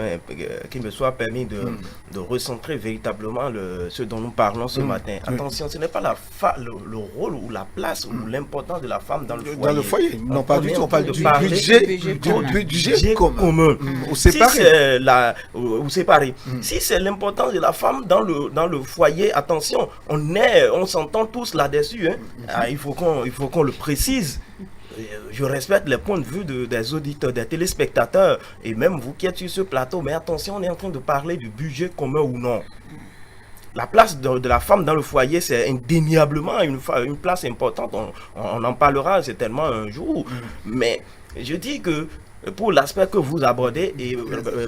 qui me soit permis de recentrer véritablement ce dont nous parlons ce matin. Attention, ce n'est pas le rôle ou la place ou l'importance de la femme dans le foyer. Dans le foyer, non pas du tout, on parle du parler budget commun. Ou séparé. Si c'est ou séparé. Si c'est l'importance de la femme dans le foyer, attention, on s'entend tous là-dessus. Il faut qu'on le précise. Je respecte les points de vue des auditeurs, des téléspectateurs et même vous qui êtes sur ce plateau, mais attention, on est en train de parler du budget commun ou non. La place de la femme dans le foyer, c'est indéniablement une place importante. On en parlera certainement un jour. Mais je dis que pour l'aspect que vous abordez, et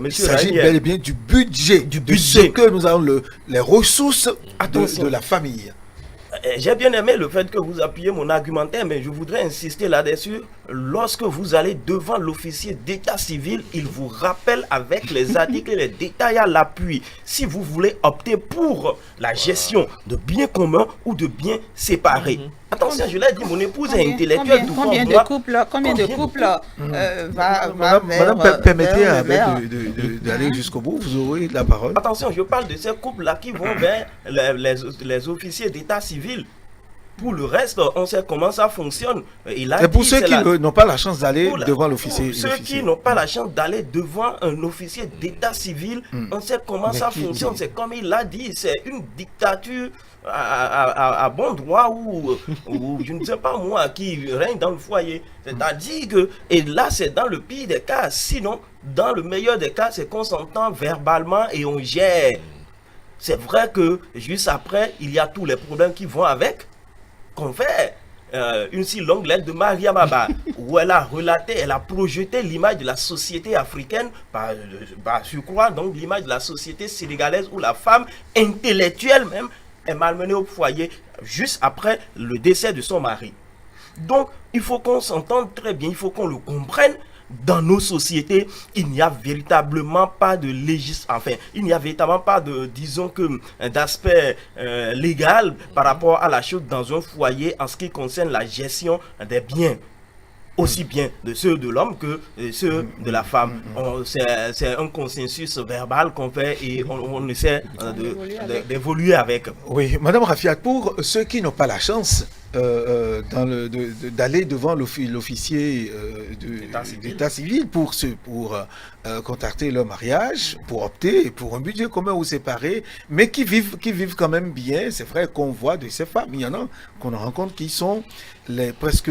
il s'agit bel et bien du budget, de ce que nous avons les ressources de la famille. J'ai bien aimé le fait que vous appuyez mon argumentaire, mais je voudrais insister là-dessus. Lorsque vous allez devant l'officier d'état civil, il vous rappelle avec les articles et les détails à l'appui si vous voulez opter pour la gestion de biens communs ou de biens séparés. Attention, je l'ai dit, mon épouse est intellectuelle. Combien de couples Madame, permettez d'aller jusqu'au bout, vous aurez la parole. Attention, je parle de ces couples-là qui vont vers les officiers d'état civil. Pour le reste, on sait comment ça fonctionne. Et pour ceux qui n'ont pas la chance d'aller devant l'officier. Pour ceux qui n'ont pas la chance d'aller devant un officier d'état civil, on sait comment ça fonctionne. C'est comme il l'a dit, c'est une dictature à bon droit ou je ne sais pas moi qui règne dans le foyer. C'est-à-dire que, et là c'est dans le pire des cas, sinon dans le meilleur des cas, c'est qu'on s'entend verbalement et on gère. C'est vrai que juste après, il y a tous les problèmes qui vont avec. Qu'on fait une si longue lettre de Maria Baba où elle a relaté, elle a projeté l'image de la société africaine par surcroît, donc l'image de la société sénégalaise où la femme intellectuelle même est malmenée au foyer juste après le décès de son mari. Donc il faut qu'on s'entende très bien, il faut qu'on le comprenne. Dans nos sociétés, il n'y a véritablement pas de il n'y a véritablement pas de, disons que, d'aspect légal par rapport à la chose dans un foyer en ce qui concerne la gestion des biens. Aussi bien de ceux de l'homme que ceux de la femme. C'est un consensus verbal qu'on fait et on essaie d'évoluer avec. Oui, Madame Rafiat, pour ceux qui n'ont pas la chance d'aller devant l'officier d'état civil pour contacter leur mariage, pour opter pour un budget commun ou séparé, mais qui vivent quand même bien, c'est vrai qu'on voit de ces femmes, il y en a qu'on rencontre qui sont presque...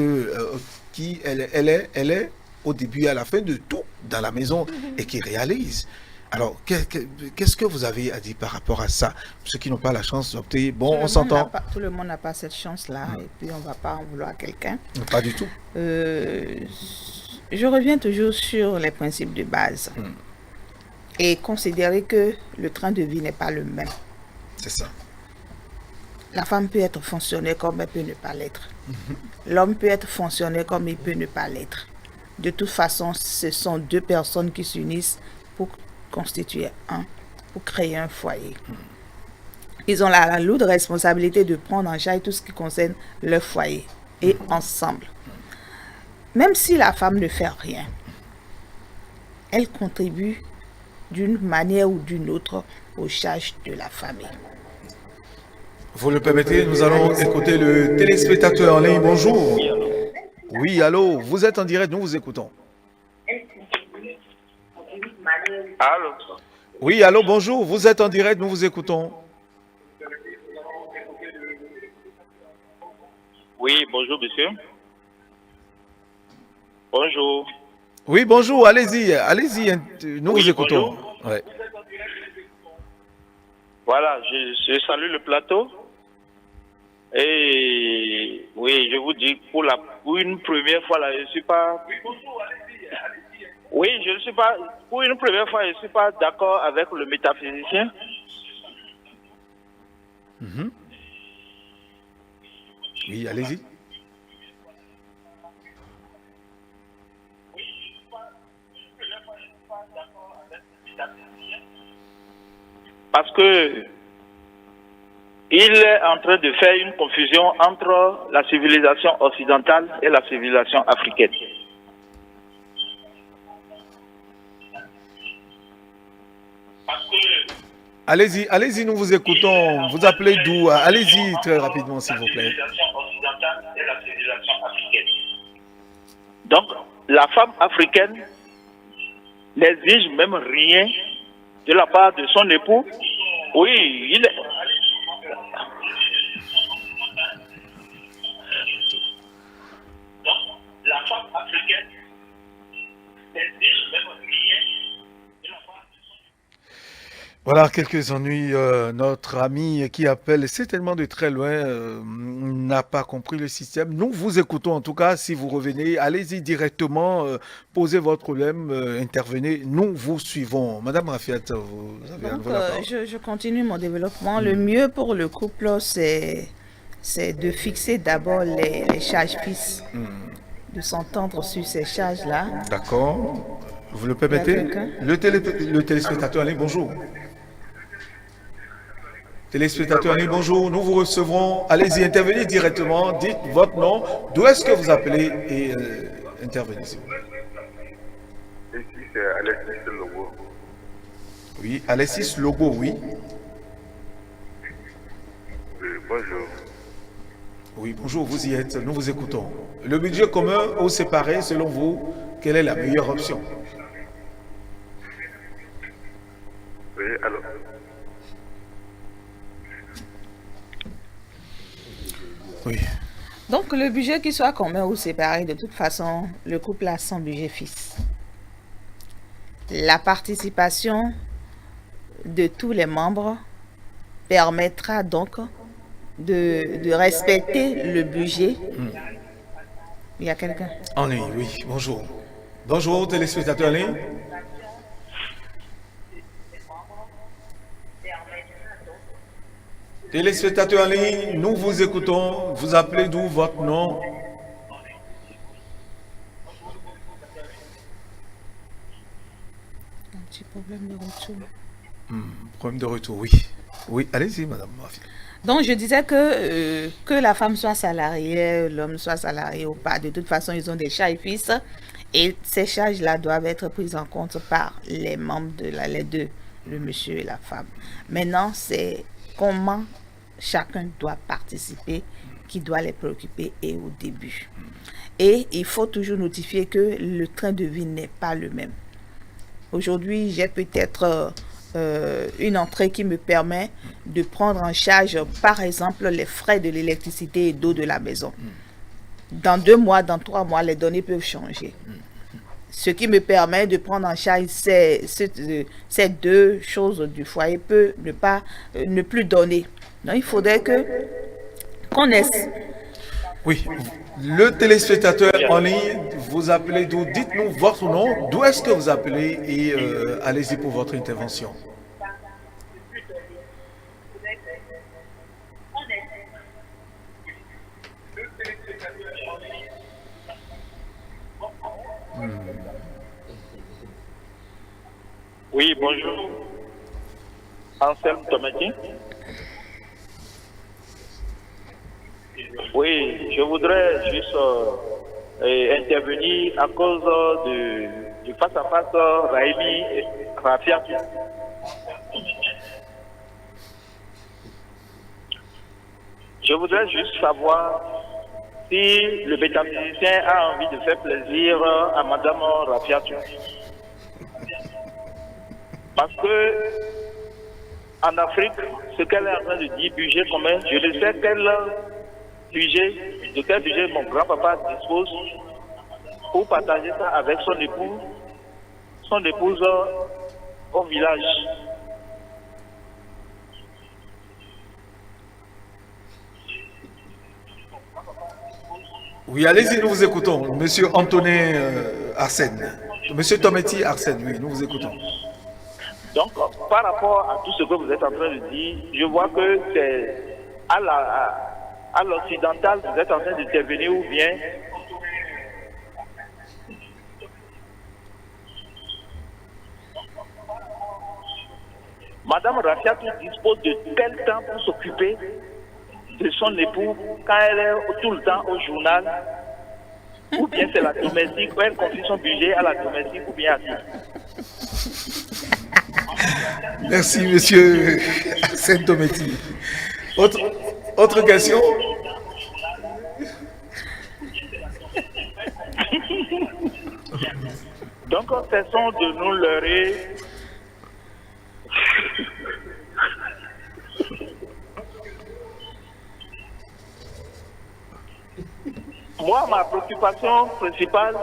elle est au début et à la fin de tout dans la maison et qui réalise. Alors, qu'est-ce que vous avez à dire par rapport à ça? Ceux qui n'ont pas la chance d'opter, bon, on s'entend. Tout le monde n'a pas cette chance-là et puis on ne va pas en vouloir à quelqu'un. Pas du tout. Je reviens toujours sur les principes de base et considérer que le train de vie n'est pas le même. C'est ça. La femme peut être fonctionnaire comme elle peut ne pas l'être. L'homme peut être fonctionnaire comme il peut ne pas l'être. De toute façon, ce sont deux personnes qui s'unissent pour constituer pour créer un foyer. Ils ont la lourde responsabilité de prendre en charge tout ce qui concerne leur foyer et ensemble. Même si la femme ne fait rien, elle contribue d'une manière ou d'une autre aux charges de la famille. Vous le permettez, nous allons écouter le téléspectateur en ligne. Bonjour. Oui, allô, vous êtes en direct, nous vous écoutons. Allô? Oui, allô, bonjour, vous êtes en direct, nous vous écoutons. Oui, bonjour, monsieur. Bonjour. Oui, bonjour, allez-y, nous Oui, vous écoutons. bonjour. Ouais. Voilà, je salue le plateau. Et oui, je vous dis, pour une première fois, là, je ne suis pas... Oui, je ne suis pas... Pour une première fois, je ne suis pas d'accord avec le métaphysicien. Oui, allez-y. Parce que il est en train de faire une confusion entre la civilisation occidentale et la civilisation africaine. Allez-y, allez-y, nous vous écoutons. Vous appelez d'où? Allez-y très rapidement, s'il vous plaît. La civilisation occidentale et la civilisation africaine. Donc, la femme africaine n'exige même rien de la part de son époux. Oui, il est... Donc, la femme africaine n'exige même rien de la part de son époux. Voilà quelques ennuis. Notre ami qui appelle, c'est tellement de très loin, n'a pas compris le système. Nous vous écoutons en tout cas. Si vous revenez, allez-y directement, posez votre problème, intervenez. Nous vous suivons. Madame Rafiat, vous avez à Donc, nouveau la parole. je continue mon développement. Le mieux pour le couple, c'est de fixer d'abord les charges fixes, de s'entendre sur ces charges-là. D'accord. Vous le permettez? Il y a quelqu'un? Le téléspectateur en ligne, bonjour. Téléspectateur en ligne, bonjour. Nous vous recevrons. Allez-y, intervenez directement. Dites votre nom. D'où est-ce que vous appelez et intervenez, s'il vous plaît. Ici, c'est Alexis Logo. Oui, Alexis Logo, oui. Bonjour. Oui, bonjour, vous y êtes. Nous vous écoutons. Le budget commun ou séparé, selon vous, quelle est la meilleure option? Oui, alors. Oui. Donc, le budget qu'il soit commun ou séparé, de toute façon, le couple a son budget fixe. La participation de tous les membres permettra donc de respecter le budget. Il y a quelqu'un? En ligne, oui, bonjour. Bonjour, téléspectateur en ligne. Téléspectateurs en ligne, nous vous écoutons. Vous appelez d'où votre nom? Un petit problème de retour. Problème de retour, oui. Oui, allez-y, madame. Donc, je disais que la femme soit salariée, l'homme soit salarié ou pas, de toute façon, ils ont des charges fixes et ces charges-là doivent être prises en compte par les membres les deux, le monsieur et la femme. Maintenant, c'est comment chacun doit participer, qui doit les préoccuper et au début. Et il faut toujours notifier que le train de vie n'est pas le même. Aujourd'hui, j'ai peut-être une entrée qui me permet de prendre en charge, par exemple, les frais de l'électricité et d'eau de la maison. Dans 2 mois, dans 3 mois, les données peuvent changer. Ce qui me permet de prendre en charge ces 2 choses du foyer peut ne plus donner. Donc, il faudrait qu'on ait... Oui, le téléspectateur en ligne, vous appelez d'où? Dites-nous votre nom, d'où est-ce que vous appelez et allez-y pour votre intervention. Oui, bonjour. Anselme Tomati. Oui, je voudrais juste intervenir à cause du face-à-face Raimi et Rafia. Je voudrais juste savoir si le métaphysicien a envie de faire plaisir à Madame Rafiatou. Parce que en Afrique, ce qu'elle est en train de dire, budget commun, je ne sais de quel budget mon grand-papa dispose pour partager ça avec son épouse au village. Oui, allez-y, nous vous écoutons. Monsieur Antonin Arsène. Monsieur Tometi Arsène, oui, nous vous écoutons. Donc, par rapport à tout ce que vous êtes en train de dire, je vois que c'est à l'occidental, vous êtes en train d'intervenir ou bien Madame Rafiatou dispose de tel temps pour s'occuper de son époux quand elle est tout le temps au journal, ou bien c'est la domestique, ou elle confie son budget à la domestique, ou bien à qui. Merci, monsieur Arsène Tometi. Autre question? Donc, cessons de nous leurrer. Moi, ma préoccupation principale,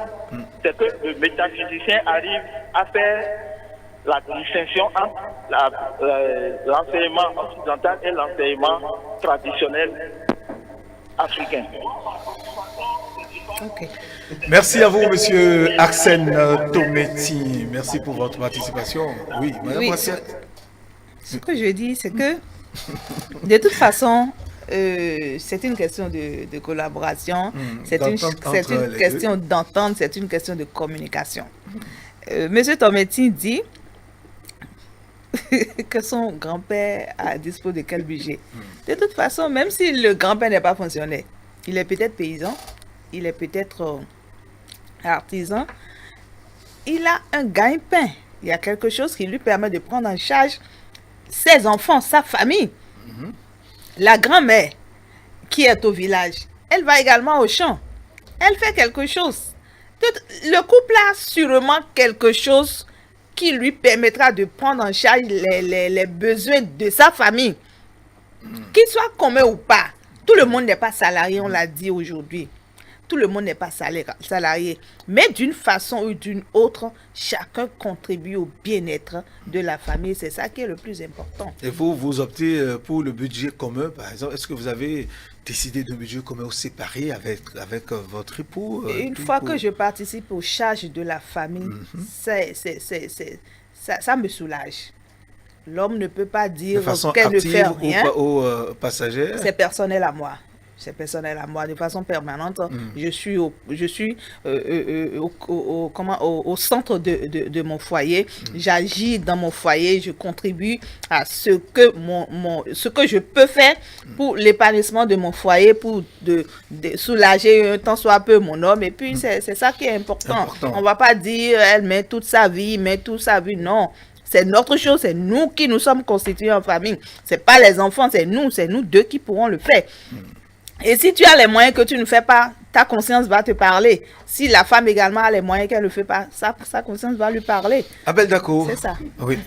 c'est que le métaphysicien arrive à faire la distinction entre l'enseignement occidental et l'enseignement traditionnel africain. Ok. Merci à vous, monsieur Arsène Tometi. Merci pour votre participation. Oui, madame Oui, Rafiat. ce que je dis, c'est que de toute façon, c'est une question de collaboration, c'est une question d'entente, c'est une question de communication. Monsieur Tometi dit que son grand-père dispose de quel budget. De toute façon, même si le grand-père n'est pas fonctionnaire, il est peut-être paysan, il est peut-être artisan, il a un gagne-pain. Il y a quelque chose qui lui permet de prendre en charge ses enfants, sa famille. La grand-mère qui est au village, elle va également au champ. Elle fait quelque chose. Le couple a sûrement quelque chose qui lui permettra de prendre en charge les besoins de sa famille. Qu'il soit commun ou pas, tout le monde n'est pas salarié, on l'a dit aujourd'hui. Tout le monde n'est pas salarié. Mais d'une façon ou d'une autre, chacun contribue au bien-être de la famille. C'est ça qui est le plus important. Et vous optez pour le budget commun, par exemple. Est-ce que vous avez décidé d'un budget commun ou séparé avec votre époux? Une fois que je participe aux charges de la famille, ça me soulage. L'homme ne peut pas dire qu'elle ne fait rien. Aux passagers? C'est personnel à moi. C'est personnel à moi, de façon permanente. Je suis au centre de mon foyer. J'agis dans mon foyer. Je contribue à ce que je peux faire pour l'épanouissement de mon foyer, pour de soulager un tant soit peu mon homme. Et puis, c'est ça qui est important. On ne va pas dire, elle met toute sa vie, non. C'est notre chose, c'est nous qui nous sommes constitués en famille. C'est pas les enfants, c'est nous deux qui pourrons le faire. Et si tu as les moyens que tu ne fais pas, ta conscience va te parler. Si la femme également a les moyens qu'elle ne fait pas, sa conscience va lui parler. Abel d'accord. C'est ça. Oui.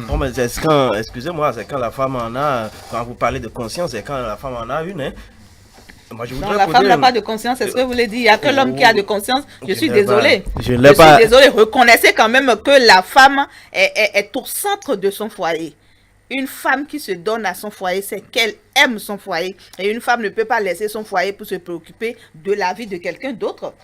Bon, mais excusez-moi, c'est quand la femme en a, quand vous parlez de conscience, c'est quand la femme en a une, hein. Moi, non, la femme n'a pas de conscience, c'est ce que vous voulez dire. Il n'y a que l'homme qui a de conscience. Je suis désolée. Je ne l'ai pas. Je suis désolée. Reconnaissez quand même que la femme est au centre de son foyer. Une femme qui se donne à son foyer, c'est qu'elle aime son foyer. Et une femme ne peut pas laisser son foyer pour se préoccuper de la vie de quelqu'un d'autre.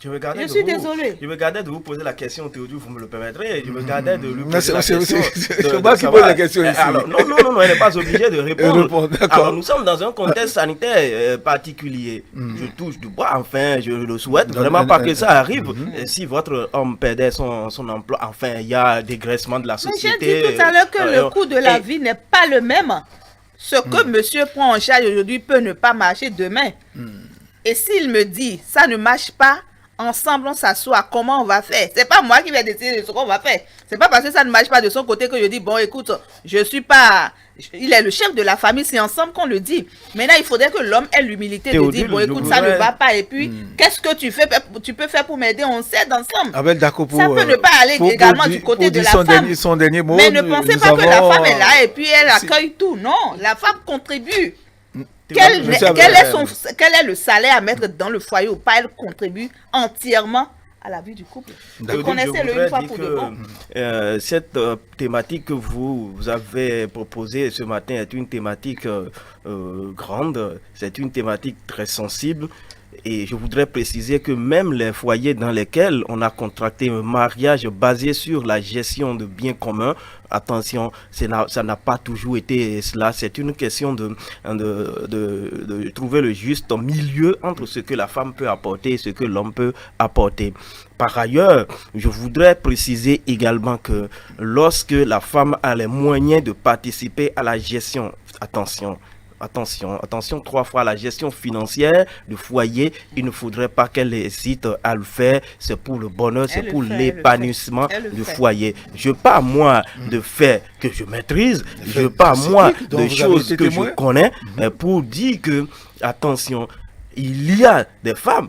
Je suis désolée. Je me gardais de vous poser la question, Théodule, vous me le permettrez. Je me gardais de lui poser la question. C'est moi qui pose la question ici. Alors, non, elle n'est pas obligée de répondre. Alors, nous sommes dans un contexte sanitaire particulier. Je touche du bois, enfin, je le souhaite vraiment pas que ça arrive. Si votre homme perdait son emploi, enfin, il y a dégraissement de la société. Mais j'ai dit tout à l'heure que le coût de la vie n'est pas le même. Ce que monsieur prend en charge aujourd'hui peut ne pas marcher demain. Et s'il me dit, ça ne marche pas, Ensemble, on s'assoit. Comment on va faire? C'est pas moi qui vais décider de ce qu'on va faire. C'est pas parce que ça ne marche pas de son côté que je dis, bon, écoute, je suis pas... Il est le chef de la famille, c'est ensemble qu'on le dit. Maintenant, il faudrait que l'homme ait l'humilité de dire, bon, écoute, ça ne va pas. Et puis, qu'est-ce que tu peux faire pour m'aider? On s'aide ensemble. Abel Dako, Ça peut ne pas aller également du côté de la femme. Son dernier mot, mais ne pensez pas que la femme est là et puis elle accueille tout. Non, la femme contribue. Quel est le salaire à mettre dans le foyer ou pas? Elle contribue entièrement à la vie du couple. Vous connaissez-le une fois pour de bon. Cette thématique que vous avez proposée ce matin est une thématique grande, c'est une thématique très sensible. Et je voudrais préciser que même les foyers dans lesquels on a contracté un mariage basé sur la gestion de biens communs, attention, ça n'a pas toujours été cela. C'est une question de trouver le juste milieu entre ce que la femme peut apporter et ce que l'homme peut apporter. Par ailleurs, je voudrais préciser également que lorsque la femme a les moyens de participer à la gestion, attention, 3 fois la gestion financière du foyer, il ne faudrait pas qu'elle hésite à le faire. C'est pour le bonheur, c'est pour l'épanouissement du foyer. Je parle moi de faits que je maîtrise, je parle moi de choses que je connais pour dire que, attention, il y a des femmes,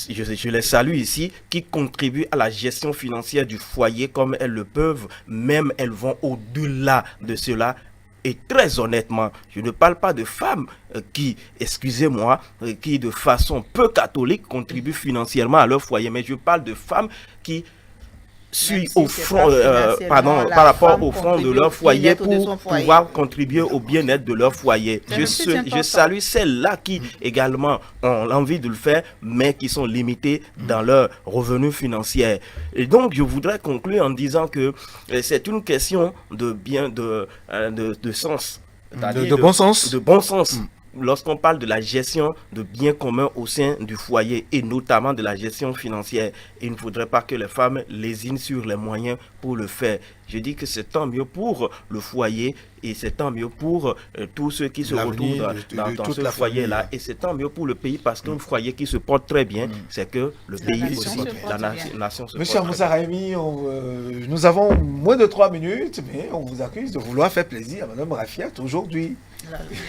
je les salue ici, qui contribuent à la gestion financière du foyer comme elles le peuvent, même elles vont au-delà de cela. Et très honnêtement, je ne parle pas de femmes qui, excusez-moi, qui de façon peu catholique contribuent financièrement à leur foyer, mais je parle de femmes qui suivent au front, par rapport au front de leur foyer pour pouvoir contribuer au bien-être de leur foyer. Je salue celles-là qui également ont l'envie de le faire, mais qui sont limitées dans leurs revenus financiers. Et donc, je voudrais conclure en disant que c'est une question de sens. De bon sens. De bon sens. Lorsqu'on parle de la gestion de biens communs au sein du foyer et notamment de la gestion financière, il ne faudrait pas que les femmes lésinent sur les moyens pour le faire. Je dis que c'est tant mieux pour le foyer et c'est tant mieux pour tous ceux qui se retrouvent dans ce foyer-là. Et c'est tant mieux pour le pays parce qu'un foyer qui se porte très bien, c'est que le pays aussi, la nation se porte Monsieur Amoussa Raimi, nous avons moins de 3 minutes, mais on vous accuse de vouloir faire plaisir à Mme Rafiat aujourd'hui.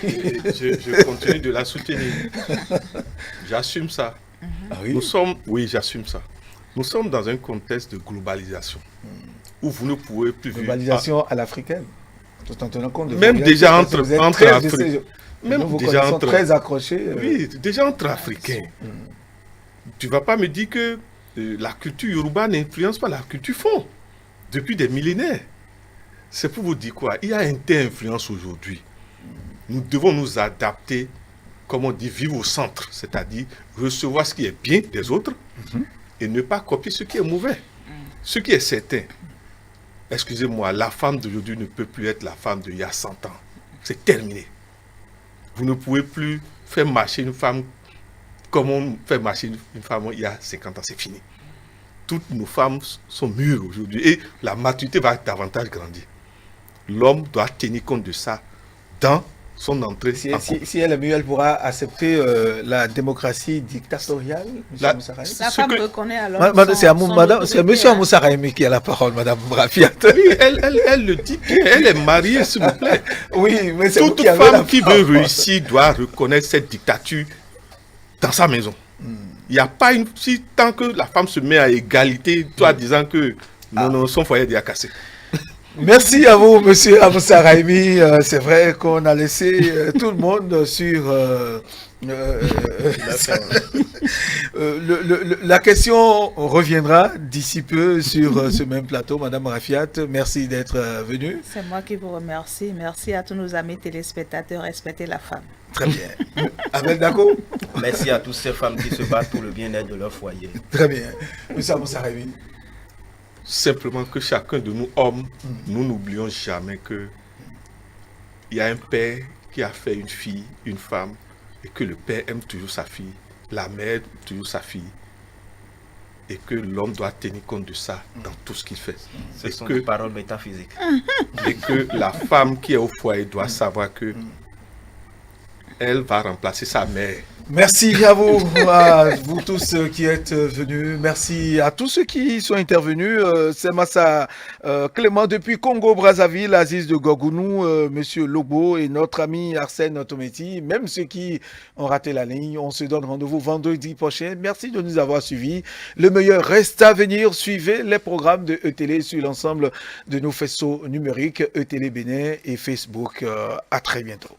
Je continue de la soutenir. J'assume ça. Ah oui? Oui, j'assume ça. Nous sommes dans un contexte de globalisation où vous ne pouvez plus vivre. Globalisation à l'africaine. Tout en tenant compte de même déjà entre Africains. Même déjà entre très accrochés. Oui, déjà entre Africains. Tu ne vas pas me dire que la culture yoruba n'influence pas la culture fon depuis des millénaires. C'est pour vous dire quoi? Il y a une telle influence aujourd'hui. Nous devons nous adapter, comme on dit, vivre au centre, c'est-à-dire recevoir ce qui est bien des autres et ne pas copier ce qui est mauvais. Ce qui est certain, excusez-moi, la femme d'aujourd'hui ne peut plus être la femme d'il y a 100 ans. C'est terminé. Vous ne pouvez plus faire marcher une femme comme on fait marcher une femme il y a 50 ans, c'est fini. Toutes nos femmes sont mûres aujourd'hui et la maturité va davantage grandir. L'homme doit tenir compte de ça dans son entrée. Si elle est mieux, elle pourra accepter la démocratie dictatoriale. La femme reconnaît alors. C'est monsieur Amoussa Raimi qui a la parole, Madame Rafiat. Oui, elle le dit, elle est mariée, s'il vous plaît. Oui, mais c'est toute femme qui veut réussir doit reconnaître cette dictature dans sa maison. Il n'y a pas une... Si tant que la femme se met à égalité, toi disant que non, son foyer est déjà cassé. Merci à vous, monsieur Amoussa Raimi. C'est vrai qu'on a laissé tout le monde sur... la question reviendra d'ici peu sur ce même plateau. Madame Rafiat, merci d'être venue. C'est moi qui vous remercie. Merci à tous nos amis téléspectateurs. Respectez la femme. Très bien. Abel Dako. Merci à toutes ces femmes qui se battent pour le bien-être de leur foyer. Très bien. Monsieur Amoussa Raimi. Simplement que chacun de nous, hommes, nous n'oublions jamais que il y a un père qui a fait une fille, une femme, et que le père aime toujours sa fille, la mère aime toujours sa fille, et que l'homme doit tenir compte de ça dans tout ce qu'il fait. Ce sont des paroles métaphysiques. Et que la femme qui est au foyer doit savoir que elle va remplacer sa mère Merci à vous tous qui êtes venus. Merci à tous ceux qui sont intervenus. C'est Massa Clément depuis Congo-Brazzaville, Aziz de Gorgounou, Monsieur Lobo et notre ami Arsène Tometi. Même ceux qui ont raté la ligne, on se donne rendez-vous vendredi prochain. Merci de nous avoir suivis. Le meilleur reste à venir. Suivez les programmes de ETélé sur l'ensemble de nos faisceaux numériques, ETélé Bénin et Facebook. À très bientôt.